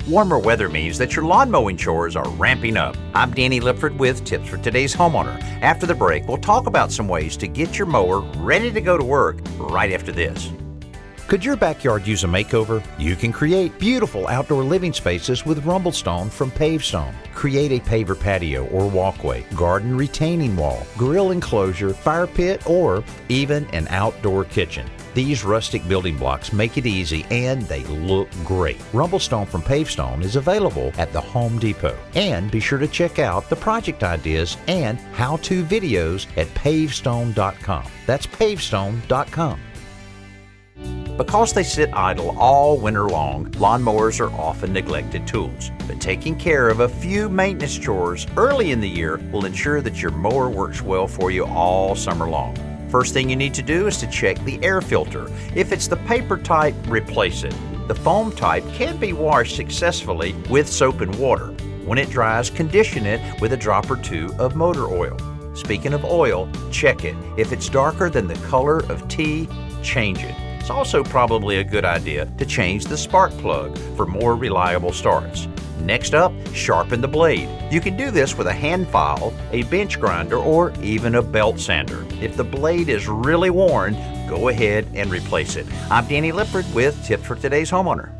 Warmer weather means that your lawn mowing chores are ramping up. I'm Danny Lipford with tips for today's homeowner. After the break, we'll talk about some ways to get your mower ready to go to work right after this. Could your backyard use a makeover? You can create beautiful outdoor living spaces with Rumblestone from Pavestone. Create a paver patio or walkway, garden retaining wall, grill enclosure, fire pit, or even an outdoor kitchen. These rustic building blocks make it easy and they look great. Rumblestone from Pavestone is available at the Home Depot. And be sure to check out the project ideas and how-to videos at pavestone.com. That's pavestone.com. Because they sit idle all winter long, lawnmowers are often neglected tools. But taking care of a few maintenance chores early in the year will ensure that your mower works well for you all summer long. First thing you need to do is to check the air filter. If it's the paper type, replace it. The foam type can be washed successfully with soap and water. When it dries, condition it with a drop or two of motor oil. Speaking of oil, check it. If it's darker than the color of tea, change it. It's also probably a good idea to change the spark plug for more reliable starts. Next up, sharpen the blade. You can do this with a hand file, a bench grinder, or even a belt sander. If the blade is really worn, go ahead and replace it. I'm Danny Lipford with tips for today's homeowner.